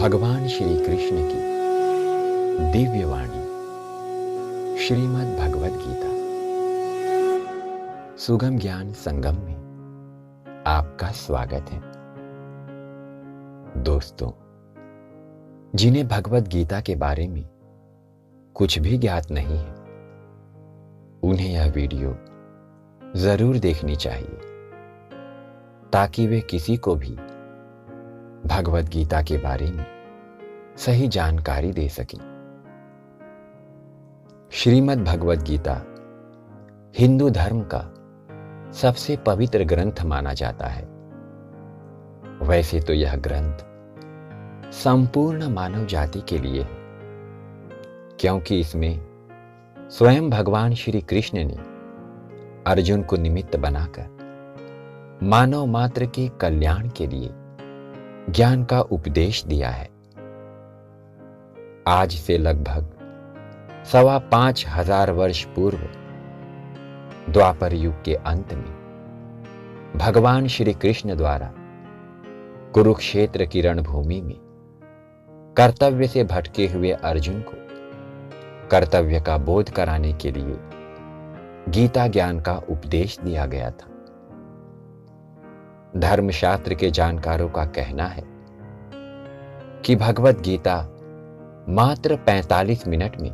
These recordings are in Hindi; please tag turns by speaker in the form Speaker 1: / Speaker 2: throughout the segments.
Speaker 1: भगवान श्री कृष्ण की दिव्य वाणी श्रीमद् भगवद गीता सुगम ज्ञान संगम में आपका स्वागत है। दोस्तों, जिन्हें भगवद गीता के बारे में कुछ भी ज्ञात नहीं है, उन्हें यह वीडियो जरूर देखनी चाहिए ताकि वे किसी को भी भगवद गीता के बारे में सही जानकारी दे सकें। श्रीमद् भगवद गीता हिंदू धर्म का सबसे पवित्र ग्रंथ माना जाता है। वैसे तो यह ग्रंथ संपूर्ण मानव जाति के लिए है, क्योंकि इसमें स्वयं भगवान श्री कृष्ण ने अर्जुन को निमित्त बनाकर मानव मात्र के कल्याण के लिए ज्ञान का उपदेश दिया है। आज से लगभग 5,500 वर्ष पूर्व द्वापर युग के अंत में भगवान श्री कृष्ण द्वारा कुरुक्षेत्र की रणभूमि में कर्तव्य से भटके हुए अर्जुन को कर्तव्य का बोध कराने के लिए गीता ज्ञान का उपदेश दिया गया था। धर्मशास्त्र के जानकारों का कहना है कि भगवद गीता मात्र 45 मिनट में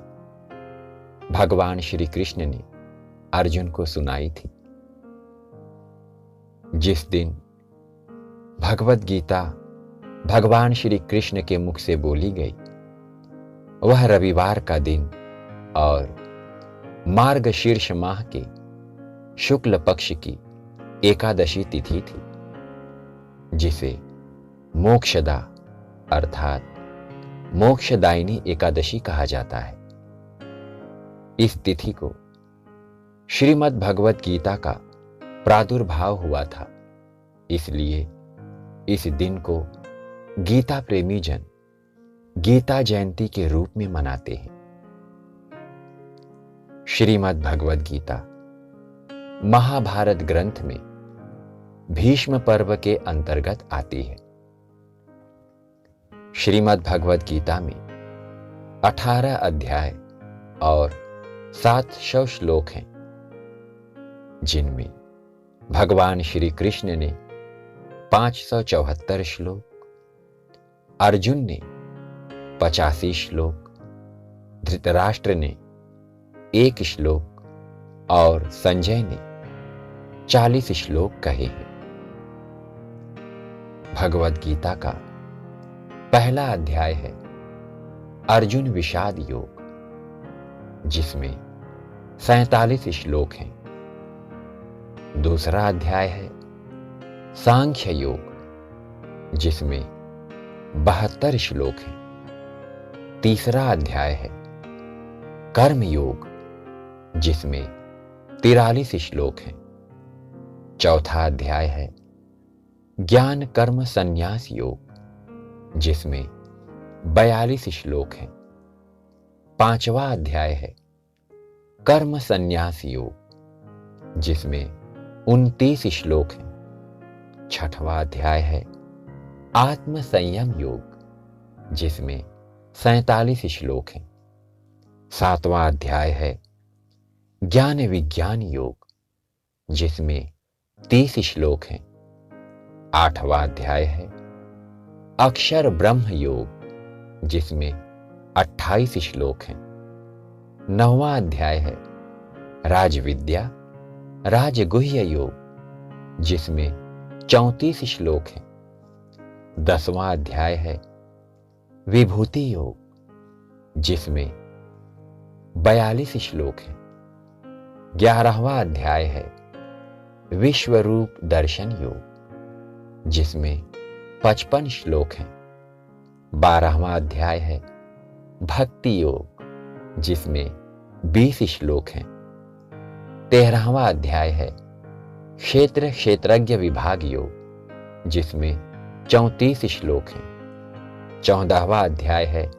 Speaker 1: भगवान श्री कृष्ण ने अर्जुन को सुनाई थी। जिस दिन भगवद गीता भगवान श्री कृष्ण के मुख से बोली गई, वह रविवार का दिन और मार्गशीर्ष माह के शुक्ल पक्ष की एकादशी तिथि थी, जिसे मोक्षदा अर्थात मोक्षदायिनी एकादशी कहा जाता है। इस तिथि को श्रीमद् भगवद गीता का प्रादुर्भाव हुआ था, इसलिए इस दिन को गीता प्रेमी जन गीता जयंती के रूप में मनाते हैं। श्रीमद् भगवद गीता महाभारत ग्रंथ में भीष्म पर्व के अंतर्गत आती है। श्रीमद् भगवद गीता में 18 अध्याय और 700 श्लोक हैं, जिनमें भगवान श्री कृष्ण ने 574 श्लोक, अर्जुन ने 85 श्लोक, धृतराष्ट्र ने 1 श्लोक और संजय ने 40 श्लोक कहे हैं। भगवद गीता का पहला अध्याय है अर्जुन विषाद योग, जिसमें 47 श्लोक हैं। दूसरा अध्याय है सांख्य योग, जिसमें 72 श्लोक हैं। तीसरा अध्याय है कर्म योग, जिसमें 43 श्लोक हैं। चौथा अध्याय है ज्ञान कर्म संन्यास योग, जिसमें 42 श्लोक हैं। पांचवा अध्याय है कर्म संन्यास योग, जिसमें 29 श्लोक हैं। छठवां अध्याय है आत्म संयम योग, जिसमें 47 श्लोक हैं। सातवां अध्याय है ज्ञान विज्ञान योग, जिसमें 30 श्लोक हैं। आठवां अध्याय है अक्षर ब्रह्म योग, जिसमें 28 श्लोक हैं। नौवां अध्याय है राजविद्या राजगुह्य योग, जिसमें 34 श्लोक हैं। 10वां अध्याय है विभूति योग, जिसमें 42 श्लोक हैं। 11वां अध्याय है विश्वरूप दर्शन योग, जिसमें 55 श्लोक हैं। 12वां अध्याय है भक्ति योग, जिसमें 20 श्लोक हैं। 13वां अध्याय है क्षेत्र क्षेत्रज्ञ विभाग योग, जिसमें 34 श्लोक हैं। 14वां अध्याय है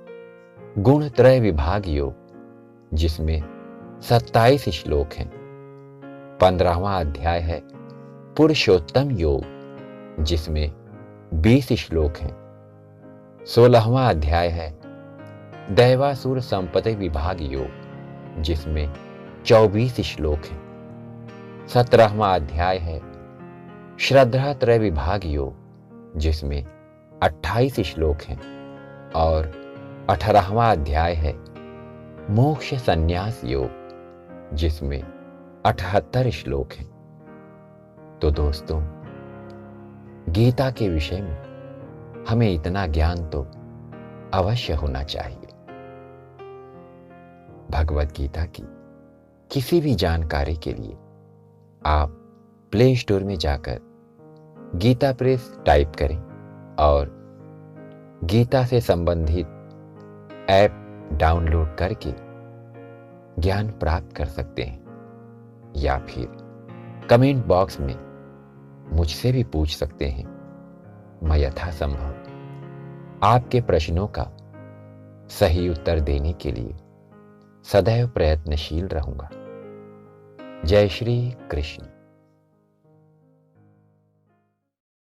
Speaker 1: गुण त्रय विभाग योग, जिसमें 27 श्लोक हैं। 15वां अध्याय है पुरुषोत्तम योग, जिसमें 20 श्लोक हैं। 16वां अध्याय है दैवासुर संपत्ति विभाग योग, जिसमें 24 श्लोक हैं। 17वां अध्याय है श्रद्धा त्रय विभाग योग, जिसमें 28 श्लोक हैं। और 18वां अध्याय है मोक्ष संन्यास योग, जिसमें 78 श्लोक हैं। तो दोस्तों, गीता के विषय में हमें इतना ज्ञान तो अवश्य होना चाहिए। भगवत गीता की किसी भी जानकारी के लिए आप प्ले स्टोर में जाकर गीता प्रेस टाइप करें और गीता से संबंधित ऐप डाउनलोड करके ज्ञान प्राप्त कर सकते हैं, या फिर कमेंट बॉक्स में मुझसे भी पूछ सकते हैं। मैं यथासंभव आपके प्रश्नों का सही उत्तर देने के लिए सदैव प्रयत्नशील रहूंगा। जय श्री कृष्ण।